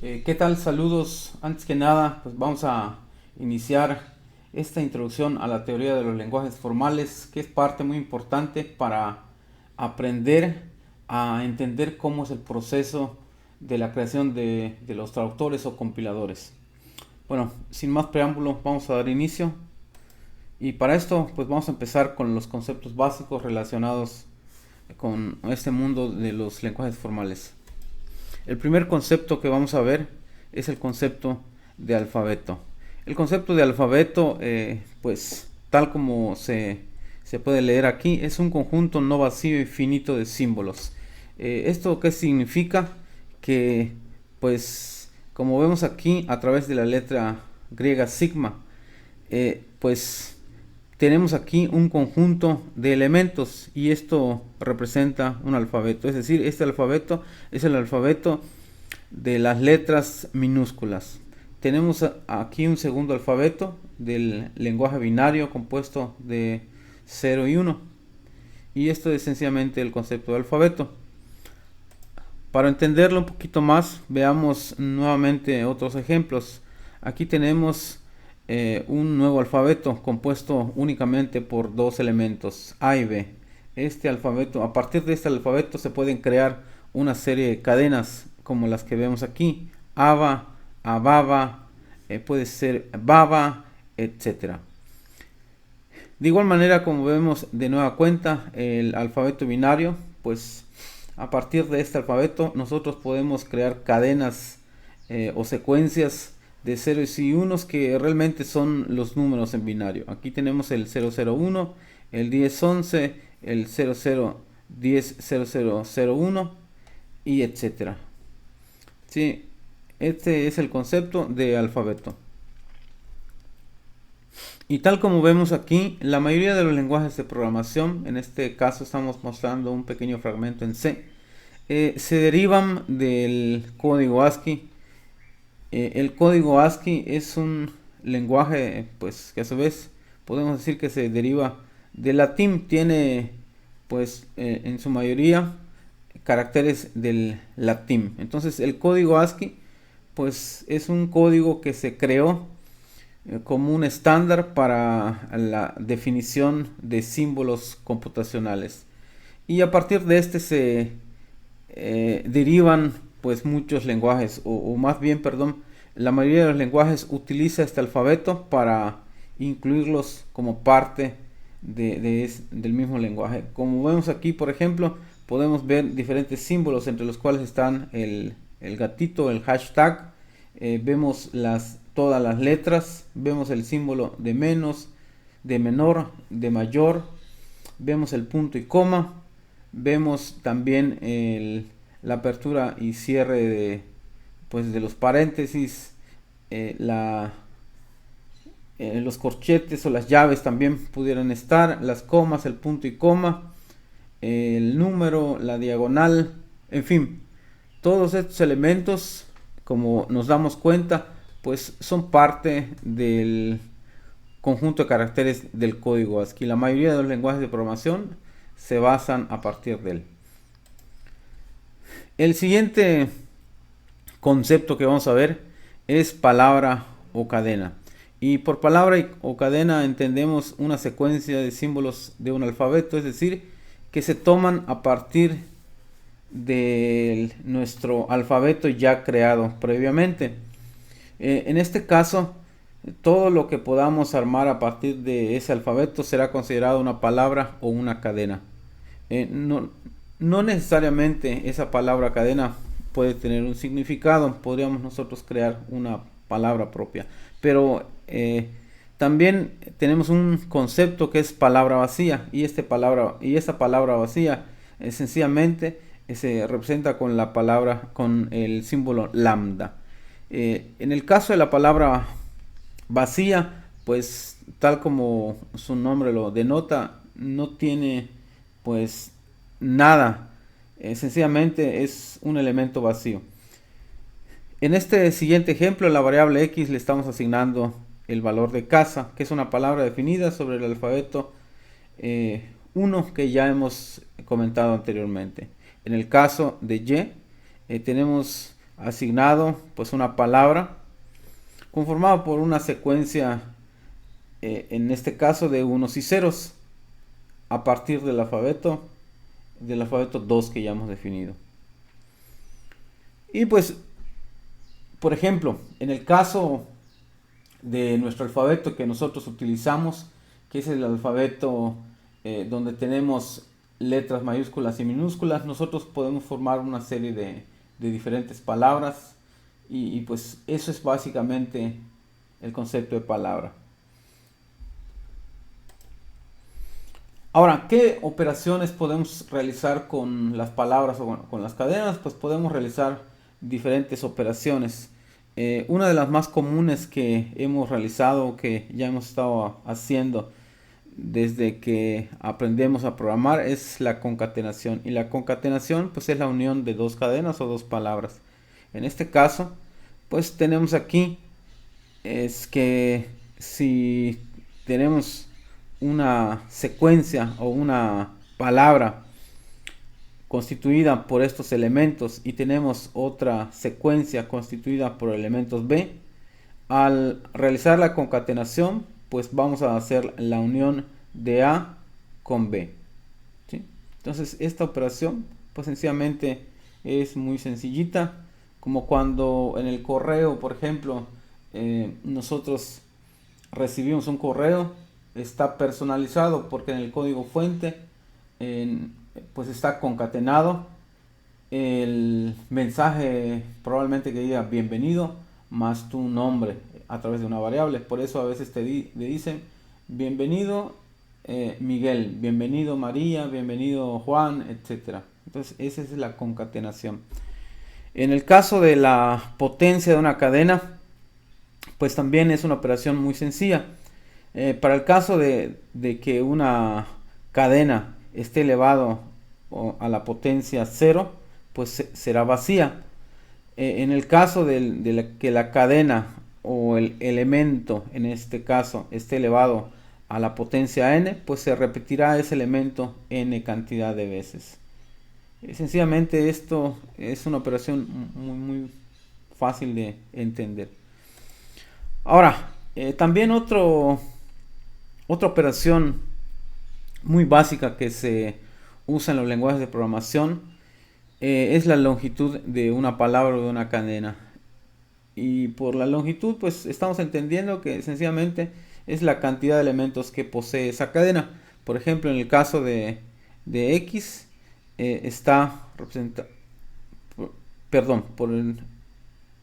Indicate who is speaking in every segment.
Speaker 1: ¿Qué tal? Saludos. Antes que nada, pues vamos a iniciar esta introducción a la teoría de los lenguajes formales, que es parte muy importante para aprender a entender cómo es el proceso de la creación de los traductores o compiladores. Bueno, sin más preámbulo, vamos a dar inicio. Y para esto, pues vamos a empezar con los conceptos básicos relacionados con este mundo de los lenguajes formales. El primer concepto que vamos a ver es el concepto de alfabeto. El concepto de alfabeto, pues tal como se puede leer aquí, es un conjunto no vacío y finito de símbolos. ¿Esto qué significa? Que, pues, como vemos aquí a través de la letra griega sigma, pues tenemos aquí un conjunto de elementos y esto representa un alfabeto. Es decir, este alfabeto es el alfabeto de las letras minúsculas. Tenemos aquí un segundo alfabeto del lenguaje binario compuesto de 0 y 1. Y esto es sencillamente el concepto de alfabeto. Para entenderlo un poquito más, veamos nuevamente otros ejemplos. Aquí tenemos un nuevo alfabeto compuesto únicamente por dos elementos, A y B. Este alfabeto, a partir de este alfabeto se pueden crear una serie de cadenas como las que vemos aquí, ABA, ABABA, puede ser BABA, etcétera. De igual manera, como vemos de nueva cuenta, el alfabeto binario, pues a partir de este alfabeto nosotros podemos crear cadenas o secuencias de ceros y unos que realmente son los números en binario. Aquí tenemos el 001, el 1011, el 0010, 0001 y etcétera. Sí, este es el concepto de alfabeto. Y tal como vemos aquí, la mayoría de los lenguajes de programación, en este caso estamos mostrando un pequeño fragmento en C, se derivan del código ASCII. El código ASCII es un lenguaje, pues, que a su vez podemos decir que se deriva del latín. Tiene, pues, en su mayoría caracteres del latín. Entonces, el código ASCII, pues, es un código que se creó como un estándar para la definición de símbolos computacionales. Y a partir de este se derivan pues muchos lenguajes, o más bien, perdón, la mayoría de los lenguajes utiliza este alfabeto para incluirlos como parte del mismo lenguaje. Como vemos aquí, por ejemplo, podemos ver diferentes símbolos entre los cuales están el gatito, el hashtag, vemos todas las letras, vemos el símbolo de menos, de menor, de mayor, vemos el punto y coma, vemos también la apertura y cierre pues de los paréntesis, los corchetes o las llaves también pudieran estar, las comas, el punto y coma, el número, la diagonal, en fin, todos estos elementos, como nos damos cuenta, pues son parte del conjunto de caracteres del código ASCII. La mayoría de los lenguajes de programación se basan a partir de él. El siguiente concepto que vamos a ver es palabra o cadena. Y por palabra o cadena entendemos una secuencia de símbolos de un alfabeto, es decir, que se toman a partir de nuestro alfabeto ya creado previamente. En este caso, todo lo que podamos armar a partir de ese alfabeto será considerado una palabra o una cadena. No necesariamente esa palabra cadena puede tener un significado, podríamos nosotros crear una palabra propia, pero también tenemos un concepto que es palabra vacía, y esta palabra vacía sencillamente se representa con la palabra, con el símbolo lambda. En el caso de la palabra vacía, pues tal como su nombre lo denota, no tiene pues nada, sencillamente es un elemento vacío. En este siguiente ejemplo, la variable x le estamos asignando el valor de casa, que es una palabra definida sobre el alfabeto 1 que ya hemos comentado anteriormente. En el caso de y, tenemos asignado pues una palabra conformada por una secuencia, en este caso de unos y ceros, a partir del alfabeto 2 que ya hemos definido. Y pues, por ejemplo, en el caso de nuestro alfabeto que nosotros utilizamos, que es el alfabeto donde tenemos letras mayúsculas y minúsculas, nosotros podemos formar una serie de diferentes palabras y pues eso es básicamente el concepto de palabra. Ahora, ¿qué operaciones podemos realizar con las palabras o con las cadenas? Pues podemos realizar diferentes operaciones. Una de las más comunes que hemos realizado, que ya hemos estado haciendo desde que aprendemos a programar, es la concatenación. Y la concatenación pues es la unión de dos cadenas o dos palabras. En este caso, pues tenemos aquí, es que si tenemos una secuencia o una palabra constituida por estos elementos y tenemos otra secuencia constituida por elementos B, al realizar la concatenación pues vamos a hacer la unión de A con B, ¿sí? Entonces esta operación pues sencillamente es muy sencillita, como cuando en el correo, por ejemplo, nosotros recibimos un correo, está personalizado porque en el código fuente pues está concatenado el mensaje, probablemente que diga bienvenido más tu nombre a través de una variable. Por eso a veces te dicen bienvenido Miguel, bienvenido María, bienvenido Juan, etcétera. Entonces esa es la concatenación. En el caso de la potencia de una cadena, pues también es una operación muy sencilla. Para el caso de que una cadena esté elevado a la potencia 0, pues será vacía. En el caso de que la cadena o el elemento, en este caso, esté elevado a la potencia n, pues se repetirá ese elemento n cantidad de veces. Sencillamente esto es una operación muy fácil de entender. Ahora, también otra operación muy básica que se usa en los lenguajes de programación es la longitud de una palabra o de una cadena. Y por la longitud pues estamos entendiendo que sencillamente es la cantidad de elementos que posee esa cadena. Por ejemplo, en el caso de X está representado, por el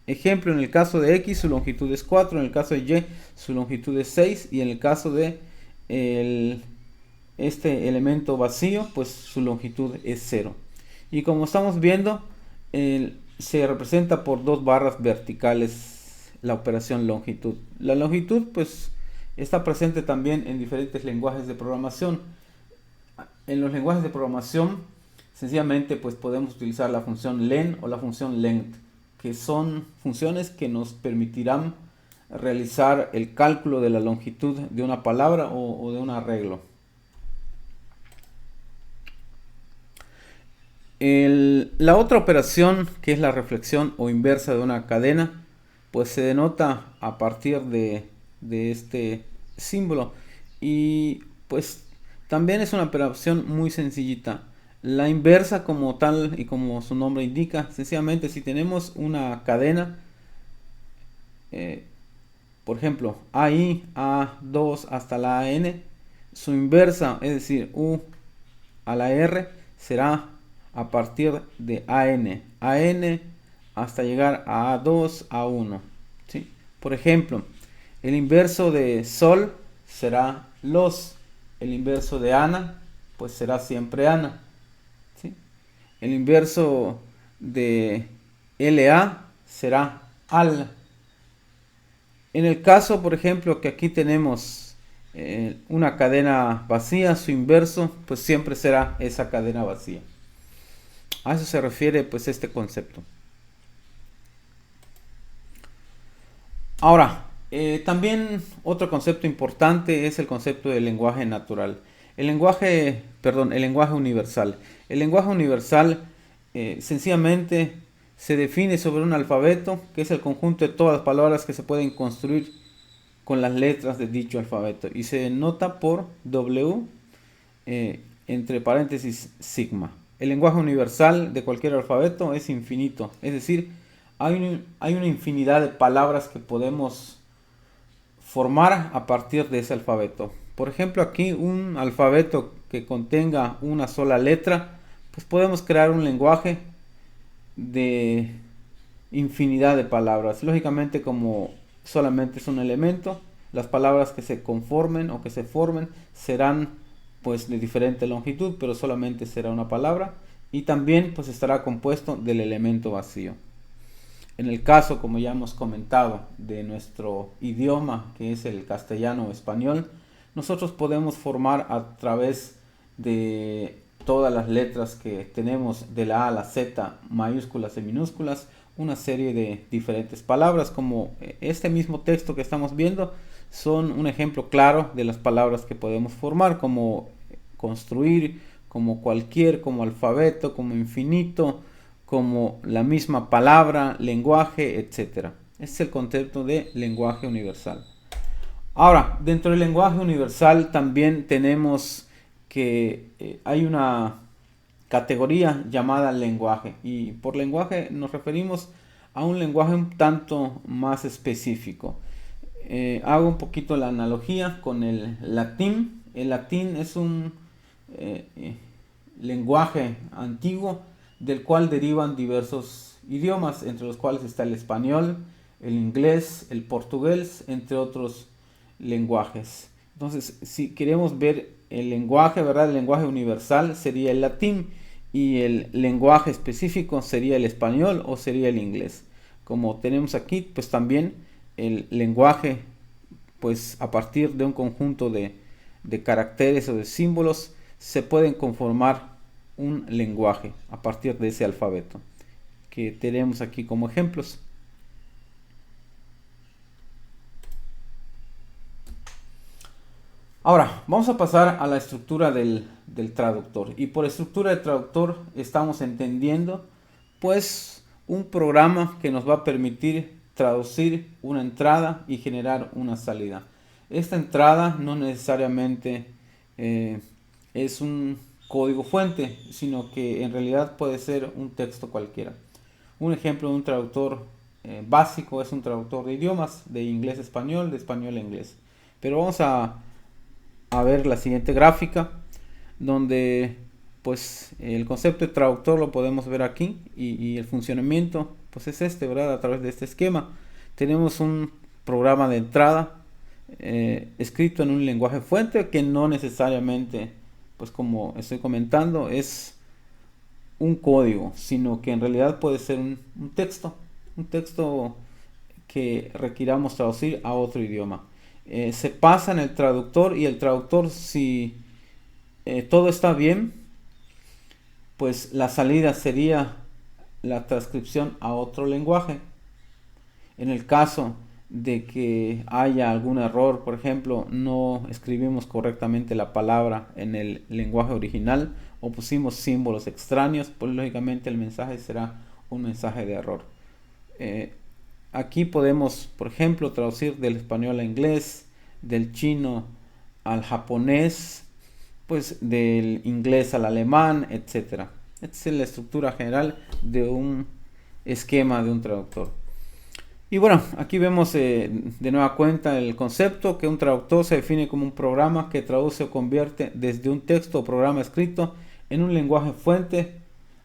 Speaker 1: ejemplo, en el caso de X su longitud es 4, en el caso de Y su longitud es 6 y en el caso de este elemento vacío pues su longitud es 0. Y como estamos viendo, se representa por dos barras verticales la operación longitud. La longitud pues está presente también en diferentes lenguajes de programación. En los lenguajes de programación sencillamente pues podemos utilizar la función len o la función length, que son funciones que nos permitirán realizar el cálculo de la longitud de una palabra o de un arreglo. La otra operación, que es la reflexión o inversa de una cadena, pues se denota a partir de este símbolo y pues también es una operación muy sencillita. La inversa, como tal y como su nombre indica, sencillamente si tenemos una cadena, por ejemplo AI, A2 hasta la AN, su inversa, es decir U a la R, será a partir de AN hasta llegar a A2, A1, ¿sí? Por ejemplo, el inverso de Sol será Los, el inverso de Ana pues será siempre Ana, ¿sí? El inverso de LA será Al. En el caso, por ejemplo, que aquí tenemos una cadena vacía, su inverso pues siempre será esa cadena vacía. A eso se refiere pues este concepto. Ahora, también otro concepto importante es el concepto del lenguaje natural. El lenguaje universal. El lenguaje universal sencillamente se define sobre un alfabeto, que es el conjunto de todas las palabras que se pueden construir con las letras de dicho alfabeto, y se nota por W entre paréntesis sigma. El lenguaje universal de cualquier alfabeto es infinito, es decir, hay una infinidad de palabras que podemos formar a partir de ese alfabeto. Por ejemplo, aquí un alfabeto que contenga una sola letra, pues podemos crear un lenguaje de infinidad de palabras. Lógicamente, como solamente es un elemento, las palabras que se conformen o que se formen serán pues de diferente longitud, pero solamente será una palabra, y también pues estará compuesto del elemento vacío. En el caso, como ya hemos comentado, de nuestro idioma, que es el castellano o español, nosotros podemos formar a través de todas las letras que tenemos, de la A a la Z, mayúsculas y minúsculas, una serie de diferentes palabras, como este mismo texto que estamos viendo, son un ejemplo claro de las palabras que podemos formar, como construir, como cualquier, como alfabeto, como infinito, como la misma palabra, lenguaje, etc. Este es el concepto de lenguaje universal. Ahora, dentro del lenguaje universal también tenemos que hay una categoría llamada lenguaje, y por lenguaje nos referimos a un lenguaje un tanto más específico. Hago un poquito la analogía con el latín. El latín es un lenguaje antiguo del cual derivan diversos idiomas, entre los cuales está el español, el inglés, el portugués, entre otros lenguajes. Entonces, si queremos ver el lenguaje, ¿verdad? El lenguaje universal sería el latín, y el lenguaje específico sería el español o sería el inglés. Como tenemos aquí, pues también el lenguaje, pues a partir de un conjunto de caracteres o de símbolos, se pueden conformar un lenguaje a partir de ese alfabeto que tenemos aquí como ejemplos. Ahora, vamos a pasar a la estructura del traductor. Y por estructura de traductor estamos entendiendo pues un programa que nos va a permitir traducir una entrada y generar una salida. Esta entrada no necesariamente es un código fuente, sino que en realidad puede ser un texto cualquiera. Un ejemplo de un traductor básico es un traductor de idiomas, de inglés a español, de español a inglés. Pero vamos a ver la siguiente gráfica, donde pues el concepto de traductor lo podemos ver aquí, y el funcionamiento pues es este, ¿verdad? A través de este esquema tenemos un programa de entrada escrito en un lenguaje fuente, que no necesariamente, pues como estoy comentando, es un código, sino que en realidad puede ser un texto que requiramos traducir a otro idioma. Se pasa en el traductor, y el traductor, si todo está bien, pues la salida sería la transcripción a otro lenguaje. En el caso de que haya algún error, por ejemplo, no escribimos correctamente la palabra en el lenguaje original o pusimos símbolos extraños, pues lógicamente el mensaje será un mensaje de error. Aquí podemos, por ejemplo, traducir del español a inglés, del chino al japonés, pues del inglés al alemán, etc. Esta es la estructura general de un esquema de un traductor. Y bueno, aquí vemos de nueva cuenta el concepto, que un traductor se define como un programa que traduce o convierte desde un texto o programa escrito en un lenguaje fuente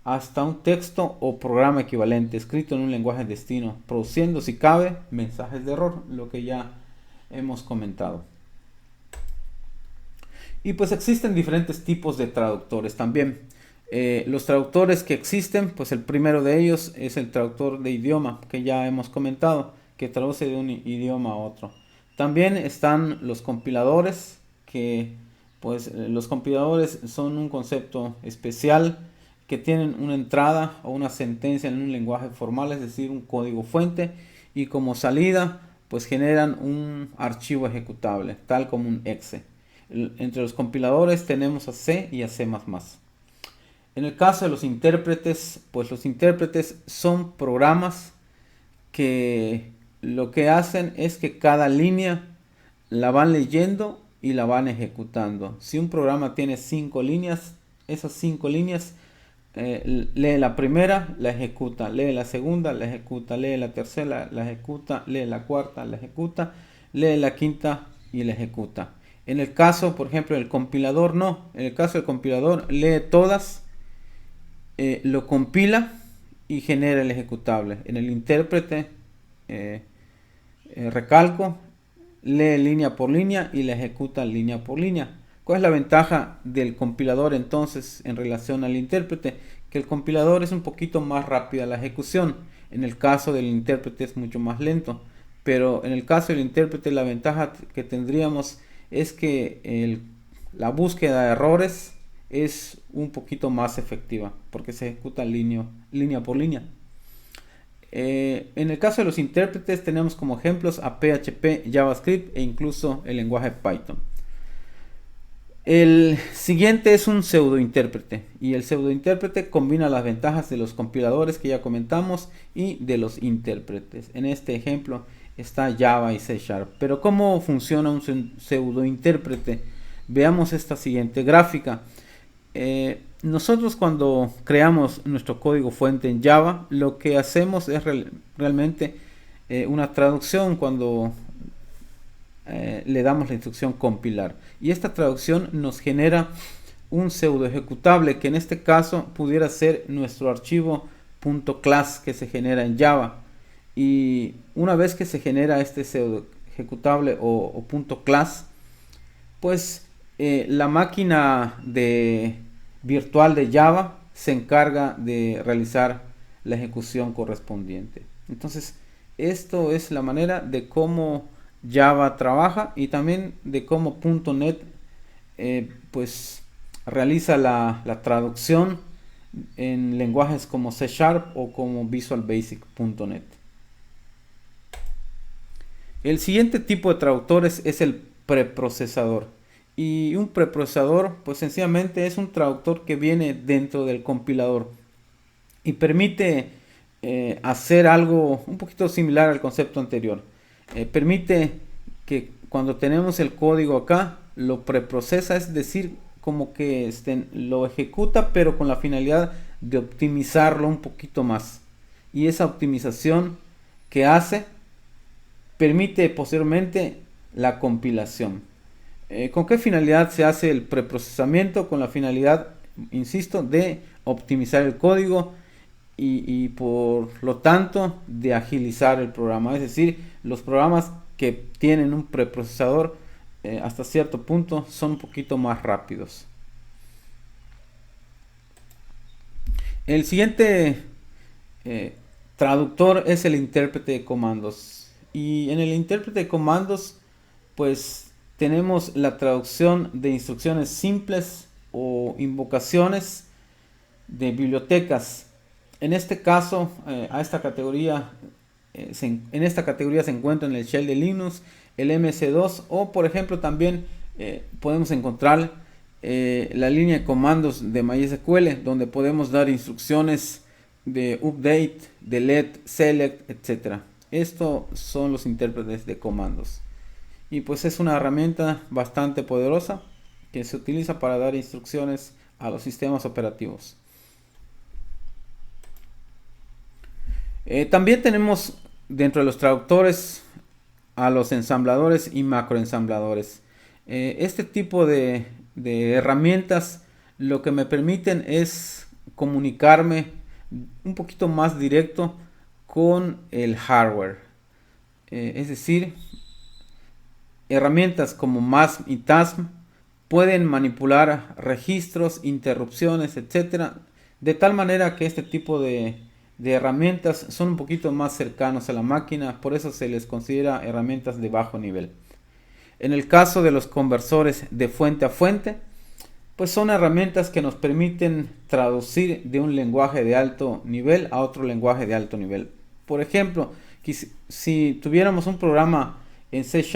Speaker 1: hasta un texto o programa equivalente escrito en un lenguaje destino, produciendo, si cabe, mensajes de error, lo que ya hemos comentado. Y pues existen diferentes tipos de traductores también. Los traductores que existen, pues el primero de ellos es el traductor de idioma, que ya hemos comentado, que traduce de un idioma a otro. También están los compiladores, que pues los compiladores son un concepto especial, que tienen una entrada o una sentencia en un lenguaje formal, es decir, un código fuente, y como salida pues generan un archivo ejecutable, tal como un exe. Entre los compiladores tenemos a C y a C++. En el caso de los intérpretes, pues los intérpretes son programas que lo que hacen es que cada línea la van leyendo y la van ejecutando. Si un programa tiene 5 líneas, esas 5 líneas lee la primera, la ejecuta, lee la segunda, la ejecuta, lee la tercera, la ejecuta, lee la cuarta, la ejecuta, lee la quinta y la ejecuta. En el caso, por ejemplo, del compilador no. En el caso del compilador lee todas, lo compila y genera el ejecutable. En el intérprete, recalco, lee línea por línea y la ejecuta línea por línea. ¿Cuál es la ventaja del compilador entonces en relación al intérprete? Que el compilador es un poquito más rápida la ejecución. En el caso del intérprete es mucho más lento. Pero en el caso del intérprete la ventaja que tendríamos es que la búsqueda de errores es un poquito más efectiva porque se ejecuta línea por línea. En el caso de los intérpretes tenemos como ejemplos a PHP, JavaScript e incluso el lenguaje Python. El siguiente es un pseudointérprete y el pseudointérprete combina las ventajas de los compiladores que ya comentamos y de los intérpretes. En este ejemplo está Java y C#. Pero ¿cómo funciona un pseudointérprete? Veamos esta siguiente gráfica. Nosotros cuando creamos nuestro código fuente en Java, lo que hacemos es realmente una traducción cuando le damos la instrucción compilar. Y esta traducción nos genera un pseudo ejecutable que en este caso pudiera ser nuestro archivo .class que se genera en Java. Y una vez que se genera este pseudo ejecutable o .class, pues la máquina virtual de Java se encarga de realizar la ejecución correspondiente. Entonces, esto es la manera de cómo Java trabaja y también de cómo .NET pues realiza la traducción en lenguajes como C# o como Visual Basic.NET. El siguiente tipo de traductores es el preprocesador. Y un preprocesador pues sencillamente es un traductor que viene dentro del compilador y permite hacer algo un poquito similar al concepto anterior. Permite que cuando tenemos el código acá lo preprocesa, es decir, como que lo ejecuta pero con la finalidad de optimizarlo un poquito más, y esa optimización que hace permite posteriormente la compilación. ¿Con qué finalidad se hace el preprocesamiento? Con la finalidad, insisto, de optimizar el código y por lo tanto de agilizar el programa. Es decir, los programas que tienen un preprocesador hasta cierto punto son un poquito más rápidos. El siguiente traductor es el intérprete de comandos. Y en el intérprete de comandos pues tenemos la traducción de instrucciones simples o invocaciones de bibliotecas. En este caso, en esta categoría se encuentra en el shell de Linux, el MS2 o por ejemplo también podemos encontrar la línea de comandos de MySQL, donde podemos dar instrucciones de update, delete, select, etc. Estos son los intérpretes de comandos. Y pues es una herramienta bastante poderosa que se utiliza para dar instrucciones a los sistemas operativos. También tenemos dentro de los traductores a los ensambladores y macroensambladores. Este tipo de herramientas lo que me permiten es comunicarme un poquito más directo con el hardware. Es decir, herramientas como MASM y TASM pueden manipular registros, interrupciones, etcétera, de tal manera que este tipo de herramientas son un poquito más cercanos a la máquina, por eso se les considera herramientas de bajo nivel. En el caso de los conversores de fuente a fuente, pues son herramientas que nos permiten traducir de un lenguaje de alto nivel a otro lenguaje de alto nivel. Por ejemplo, si tuviéramos un programa en C#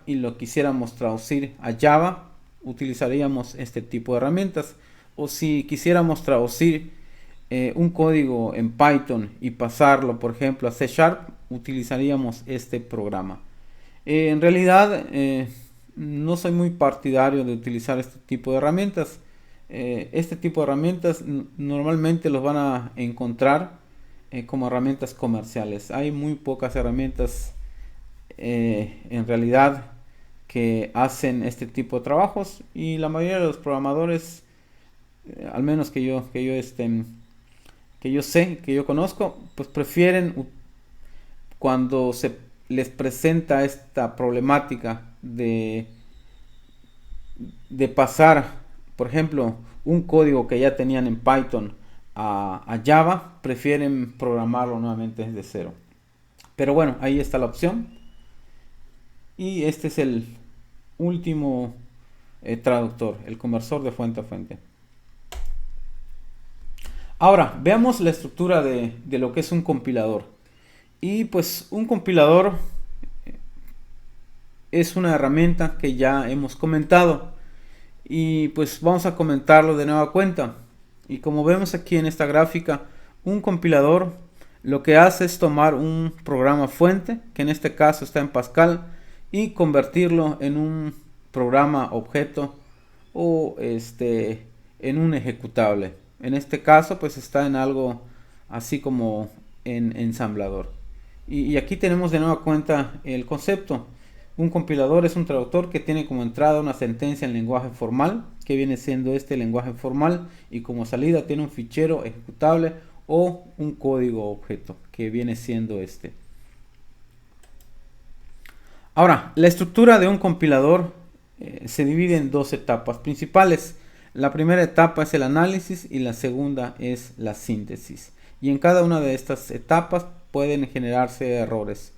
Speaker 1: y lo quisiéramos traducir a Java, utilizaríamos este tipo de herramientas. o si quisiéramos traducir un código en Python y pasarlo, por ejemplo, a C Sharp, utilizaríamos este programa. En realidad, no soy muy partidario de utilizar este tipo de herramientas. Este tipo de herramientas normalmente los van a encontrar como herramientas comerciales. Hay muy pocas herramientas en realidad que hacen este tipo de trabajos, y la mayoría de los programadores, al menos que yo sé, que yo conozco, pues prefieren cuando se les presenta esta problemática de pasar, por ejemplo, un código que ya tenían en Python a Java, prefieren programarlo nuevamente desde cero. Pero bueno, ahí está la opción. Y este es el último traductor, el conversor de fuente a fuente. Ahora, veamos la estructura de lo que es un compilador. Y pues un compilador es una herramienta que ya hemos comentado, y pues vamos a comentarlo de nueva cuenta. Y como vemos aquí en esta gráfica, un compilador lo que hace es tomar un programa fuente, que en este caso está en Pascal, y convertirlo en un programa objeto o en un ejecutable. En este caso pues está en algo así como en ensamblador. Y aquí tenemos de nueva cuenta el concepto. Un compilador es un traductor que tiene como entrada una sentencia en lenguaje formal, que viene siendo este lenguaje formal, y como salida tiene un fichero ejecutable o un código objeto, que viene siendo este. Ahora, la estructura de un compilador se divide en dos etapas principales. La primera etapa es el análisis y la segunda es la síntesis. Y en cada una de estas etapas pueden generarse errores.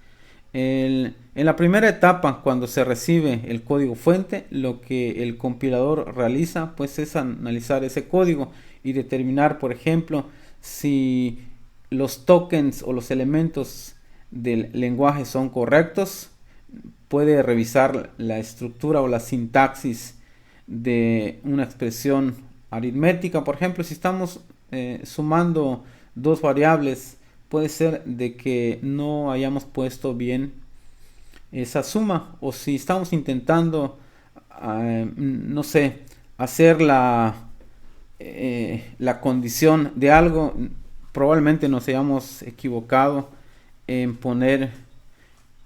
Speaker 1: En la primera etapa, cuando se recibe el código fuente, lo que el compilador realiza pues es analizar ese código y determinar, por ejemplo, si los tokens o los elementos del lenguaje son correctos. Puede revisar la estructura o la sintaxis de una expresión aritmética. Por ejemplo, si estamos sumando dos variables, puede ser de que no hayamos puesto bien esa suma, o si estamos intentando no sé, hacer la condición de algo, probablemente nos hayamos equivocado en poner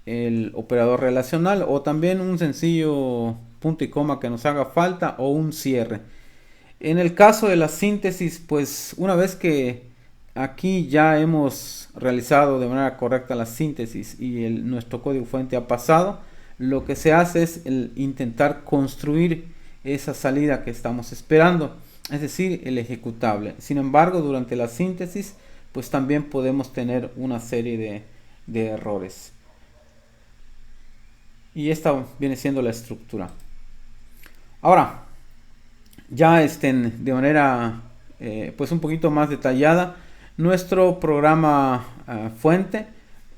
Speaker 1: el operador relacional, o también un sencillo punto y coma que nos haga falta, o un cierre. En el caso de la síntesis, pues una vez que aquí ya hemos realizado de manera correcta la síntesis y nuestro código fuente ha pasado, lo que se hace es intentar construir esa salida que estamos esperando, es decir, el ejecutable. Sin embargo, durante la síntesis, pues también podemos tener una serie de errores. Y esta viene siendo la estructura. Ahora, ya de manera pues un poquito más detallada, nuestro programa fuente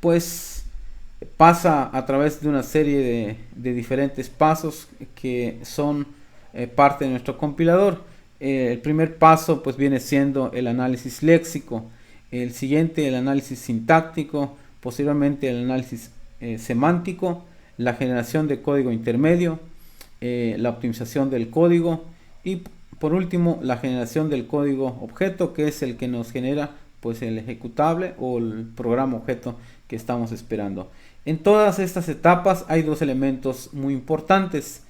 Speaker 1: pues pasa a través de una serie de diferentes pasos que son parte de nuestro compilador. El primer paso pues viene siendo el análisis léxico, el siguiente el análisis sintáctico, posteriormente el análisis semántico, la generación de código intermedio, la optimización del código, y por último la generación del código objeto, que es el que nos genera pues el ejecutable o el programa objeto que estamos esperando. En todas estas etapas hay dos elementos muy importantes: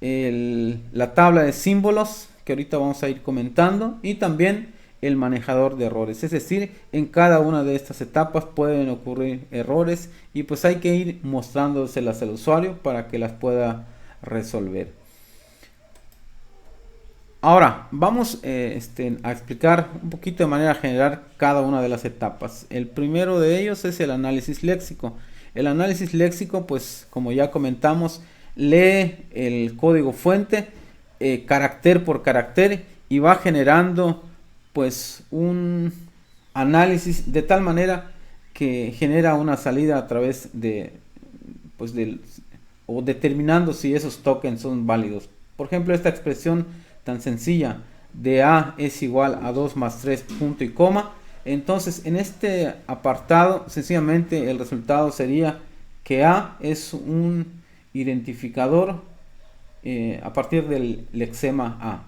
Speaker 1: la tabla de símbolos, que ahorita vamos a ir comentando, y también el manejador de errores. Es decir, en cada una de estas etapas pueden ocurrir errores, y pues hay que ir mostrándoselas al usuario para que las pueda resolver. Ahora vamos a explicar un poquito de manera general cada una de las etapas. El primero de ellos es el análisis léxico. El análisis léxico, pues como ya comentamos, lee el código fuente carácter por carácter y va generando pues un análisis de tal manera que genera una salida a través o determinando si esos tokens son válidos. Por ejemplo, esta expresión tan sencilla, de A es igual a 2 más 3 punto y coma. Entonces en este apartado sencillamente el resultado sería que A es un identificador a partir del lexema A.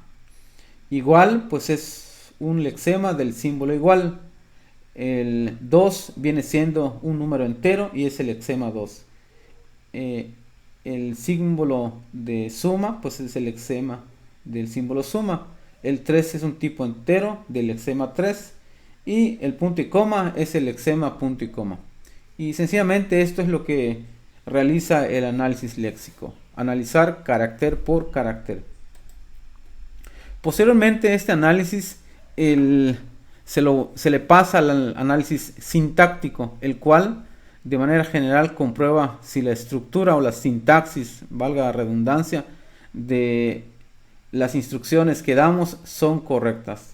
Speaker 1: Igual pues es un lexema del símbolo igual. El 2 viene siendo un número entero y es el lexema 2. El símbolo de suma pues es el lexema del símbolo suma. El 3 es un tipo entero del lexema 3 y el punto y coma es el lexema punto y coma. Y sencillamente esto es lo que realiza el análisis léxico, analizar carácter por carácter. Posteriormente este análisis se le pasa al análisis sintáctico, el cual de manera general comprueba si la estructura o la sintaxis, valga la redundancia, de las instrucciones que damos son correctas.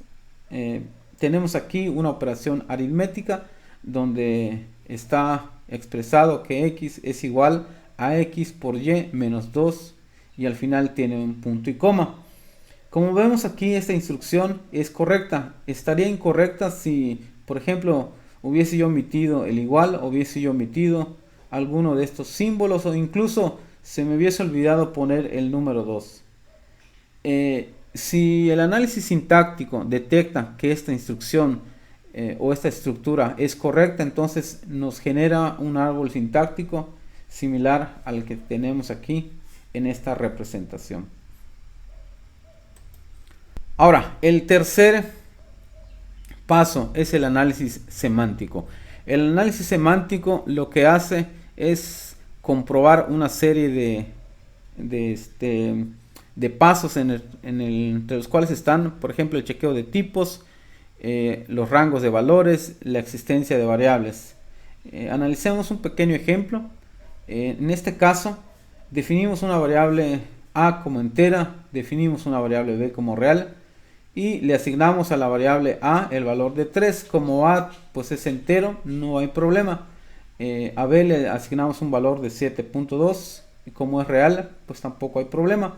Speaker 1: Tenemos aquí una operación aritmética donde está expresado que x es igual a x por y menos 2 y al final tiene un punto y coma. Como vemos aquí, esta instrucción es correcta. Estaría incorrecta si, por ejemplo, hubiese yo omitido el igual, hubiese yo omitido alguno de estos símbolos o incluso se me hubiese olvidado poner el número 2. Si el análisis sintáctico detecta que esta instrucción o esta estructura es correcta, entonces nos genera un árbol sintáctico similar al que tenemos aquí en esta representación. Ahora, el tercer paso es el análisis semántico. El análisis semántico lo que hace es comprobar una serie de pasos entre los cuales están, por ejemplo, el chequeo de tipos, los rangos de valores, la existencia de variables. Analicemos un pequeño ejemplo. En este caso, definimos una variable A como entera, definimos una variable B como real y le asignamos a la variable A el valor de 3. Como A pues es entero, no hay problema. A B le asignamos un valor de 7.2 y como es real, pues tampoco hay problema.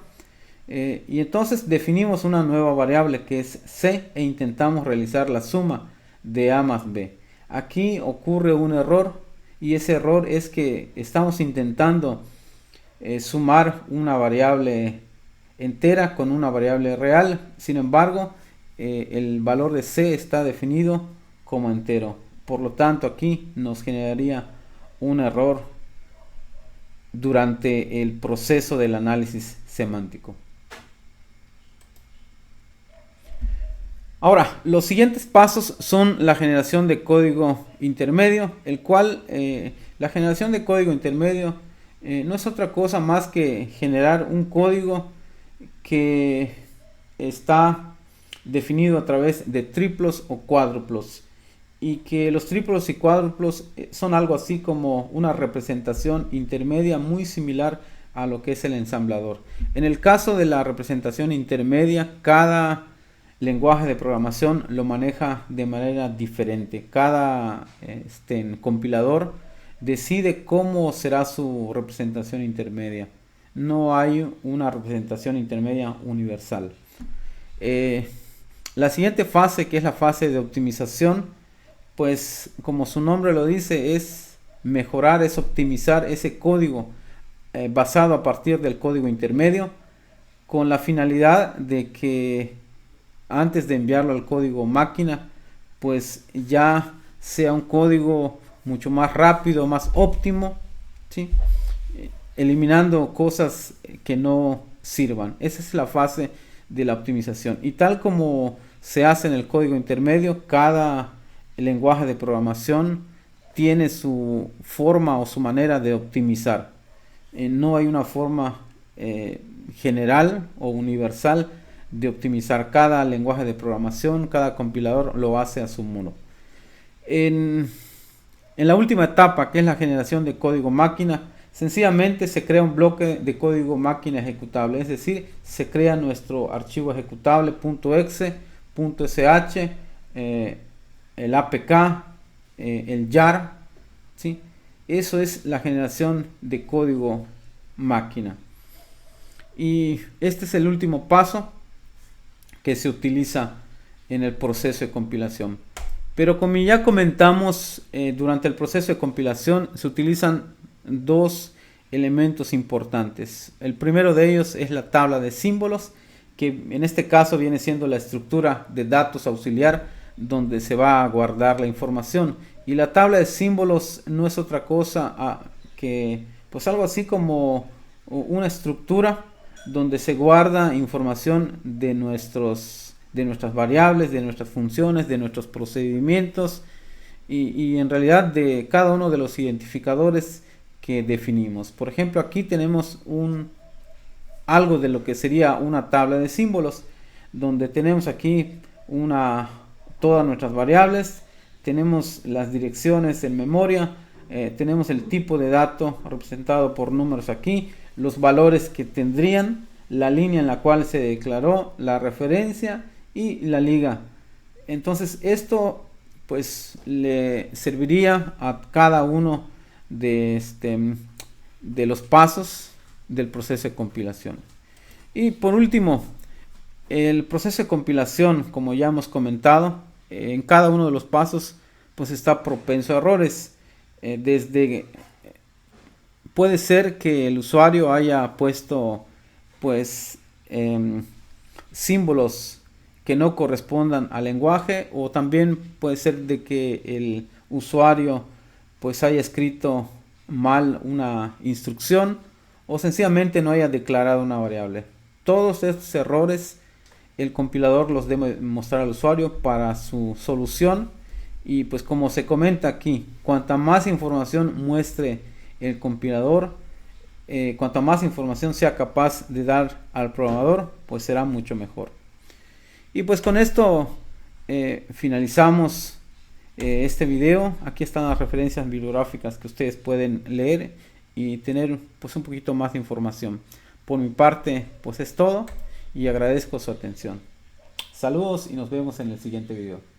Speaker 1: Y entonces definimos una nueva variable que es C e intentamos realizar la suma de A más B. Aquí ocurre un error y ese error es que estamos intentando sumar una variable entera con una variable real. Sin embargo, el valor de C está definido como entero. Por lo tanto, aquí nos generaría un error durante el proceso del análisis semántico. Ahora, los siguientes pasos son la generación de código intermedio, el cual la generación de código intermedio no es otra cosa más que generar un código que está definido a través de triplos o cuádruplos y que los triplos y cuádruplos son algo así como una representación intermedia muy similar a lo que es el ensamblador. En el caso de la representación intermedia, cada lenguaje de programación lo maneja de manera diferente. Cada compilador decide cómo será su representación intermedia. No hay una representación intermedia universal. La siguiente fase, que es la fase de optimización, pues como su nombre lo dice, es mejorar, es optimizar ese código basado a partir del código intermedio, con la finalidad de que antes de enviarlo al código máquina, pues ya sea un código mucho más rápido, más óptimo, ¿sí? Eliminando cosas que no sirvan. Esa es la fase de la optimización. Y tal como se hace en el código intermedio, cada lenguaje de programación tiene su forma o su manera de optimizar. No hay una forma general o universal de optimizar. Cada lenguaje de programación, cada compilador lo hace a su modo. En la última etapa, que es la generación de código máquina, sencillamente se crea un bloque de código máquina ejecutable, es decir, se crea nuestro archivo ejecutable .exe, .sh, el APK, el jar, ¿sí? Eso es la generación de código máquina. Y este es el último paso que se utiliza en el proceso de compilación. Pero como ya comentamos, durante el proceso de compilación se utilizan dos elementos importantes. El primero de ellos es la tabla de símbolos, que en este caso viene siendo la estructura de datos auxiliar donde se va a guardar la información. Y la tabla de símbolos no es otra cosa que pues algo así como una estructura donde se guarda información de nuestras variables, de nuestras funciones, de nuestros procedimientos y en realidad de cada uno de los identificadores que definimos. Por ejemplo, aquí tenemos algo de lo que sería una tabla de símbolos, donde tenemos aquí todas nuestras variables, tenemos las direcciones en memoria, tenemos el tipo de dato representado por números aquí, los valores que tendrían, la línea en la cual se declaró, la referencia y la liga. Entonces esto pues le serviría a cada uno de los pasos del proceso de compilación. Y por último, el proceso de compilación, como ya hemos comentado, en cada uno de los pasos pues está propenso a errores. Puede ser que el usuario haya puesto pues símbolos que no correspondan al lenguaje, o también puede ser de que el usuario pues haya escrito mal una instrucción o sencillamente no haya declarado una variable. Todos estos errores el compilador los debe mostrar al usuario para su solución, y pues como se comenta aquí, cuanta más información muestre el compilador, cuanta más información sea capaz de dar al programador, pues será mucho mejor. Y pues con esto finalizamos este video. Aquí están las referencias bibliográficas que ustedes pueden leer y tener pues un poquito más de información. Por mi parte pues es todo y agradezco su atención. Saludos y nos vemos en el siguiente video.